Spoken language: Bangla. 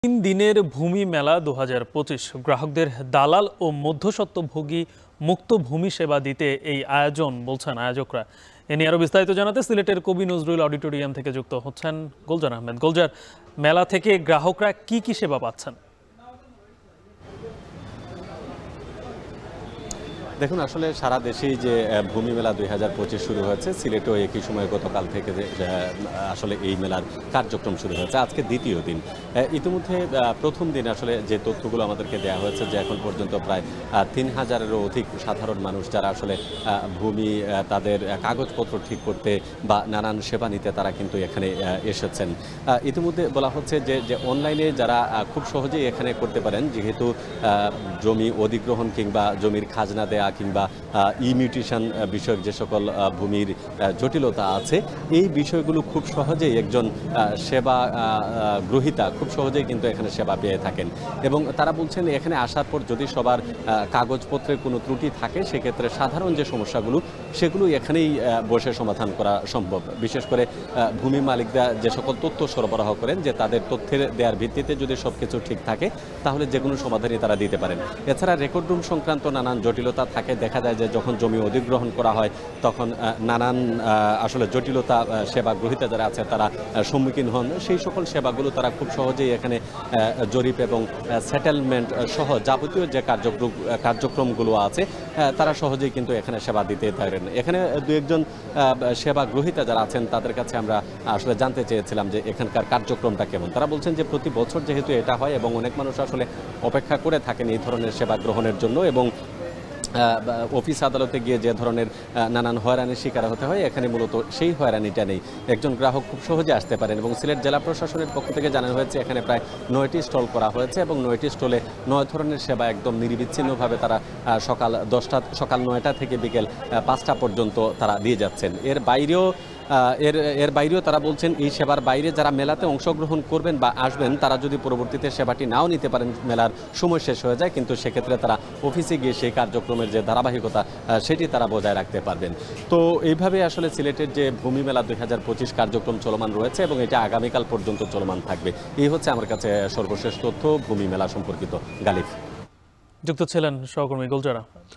তিন দিনের ভূমি মেলা ২০২৫ গ্রাহকদের দালাল ও মধ্যস্বত্বভোগী মুক্ত ভূমি সেবা দিতে এই আয়োজন বলছেন আয়োজকরা। এ নিয়ে আরো বিস্তারিত জানাতে সিলেটের কবি নজরুল অডিটোরিয়াম থেকে যুক্ত হচ্ছেন গুলজার আহমেদ। গুলজার, মেলা থেকে গ্রাহকরা কি সেবা পাচ্ছেন? দেখুন, আসলে সারা দেশেই যে ভূমি মেলা ২০২৫ শুরু হয়েছে, সিলেটেও একই সময় গতকাল থেকে আসলে এই মেলার কার্যক্রম শুরু হয়েছে। আজকে দ্বিতীয় দিন। ইতিমধ্যে প্রথম দিন আসলে যে তথ্যগুলো আমাদেরকে দেওয়া হয়েছে যে এখন পর্যন্ত প্রায় ৩,০০০-এরও অধিক সাধারণ মানুষ যারা আসলে ভূমি তাদের কাগজপত্র ঠিক করতে বা নানান সেবা নিতে তারা কিন্তু এখানে এসেছেন। ইতিমধ্যে বলা হচ্ছে যে অনলাইনে যারা খুব সহজেই এখানে করতে পারেন, যেহেতু জমি অধিগ্রহণ কিংবা জমির খাজনা দেয়া কিংবা মিউটেশন বিষয়ক যে সকল ভূমির জটিলতা আছে, এই বিষয়গুলো খুব সহজেই একজন সেবা গ্রহীতা খুব সহজেই কিন্তু এখানে সেবা পেয়ে থাকেন। এবং তারা বলছেন এখানে আসার পর যদি সবার কাগজপত্রের কোনো ত্রুটি থাকে, সেক্ষেত্রে সাধারণ যে সমস্যাগুলো সেগুলো এখানেই বসে সমাধান করা সম্ভব। বিশেষ করে ভূমি মালিকরা যে সকল তথ্য সরবরাহ করেন, যে তাদের তথ্যের দেওয়ার ভিত্তিতে যদি সব কিছু ঠিক থাকে তাহলে যে কোনো সমাধানই তারা দিতে পারেন। এছাড়া রেকর্ড রুম সংক্রান্ত নানান জটিলতা থাকে। দেখা যায় যে যখন জমি অধিগ্রহণ করা হয় তখন নানান আসলে জটিলতা সেবা গ্রহীতা যারা আছে তারা সম্মুখীন হন। সেই সকল সেবাগুলো তারা খুব সহজেই এখানে জরিপ এবং সেটেলমেন্ট সহ যাবতীয় যে কার্যক্রমগুলো আছে তারা সহজেই কিন্তু এখানে সেবা দিতে পারেন। এখানে দু একজন সেবা গ্রহীতা যারা আছেন তাদের কাছে আমরা আসলে জানতে চেয়েছিলাম যে এখানকার কার্যক্রমটা কেমন। তারা বলছেন যে প্রতি বছর যেহেতু এটা হয় এবং অনেক মানুষ আসলে অপেক্ষা করে থাকেন এই ধরনের সেবা গ্রহণের জন্য, এবং অফিস আদালতে গিয়ে যে ধরনের নানান হয়রানির শিকার হতে হয়, এখানে মূলত সেই হয়রানিটা নেই। একজন গ্রাহক খুব সহজে আসতে পারেন। এবং সিলেট জেলা প্রশাসনের পক্ষ থেকে জানানো হয়েছে এখানে প্রায় 9টি স্টল করা হয়েছে এবং 9টি স্টলে 9 ধরনের সেবা একদম নিরবিচ্ছিন্নভাবে তারা সকাল 9টা থেকে বিকেল 5টা পর্যন্ত তারা দিয়ে যাচ্ছেন। এর বাইরেও তারা বলছেন এই সেবার বাইরে যারা মেলাতে অংশগ্রহণ করবেন বা আসবেন তারা যদি পরবর্তীতে সেবাটি নাও নিতে পারেন, মেলার সময় শেষ হয়ে যায়, কিন্তু সেক্ষেত্রে তারা অফিসে গিয়ে সেই কার্যক্রমের যে ধারাবাহিকতা সেটি তারা বজায় রাখতে পারবেন। তো এইভাবে আসলে সিলেটের যে ভূমি মেলা ২০২৫ কার্যক্রম চলমান রয়েছে এবং এটা আগামীকাল পর্যন্ত চলমান থাকবে। এই হচ্ছে আমার কাছে সর্বশেষ তথ্য ভূমি মেলা সম্পর্কিত। গালিফ। যুক্ত ছিলেন সহকর্মী গুলজার আহমেদ।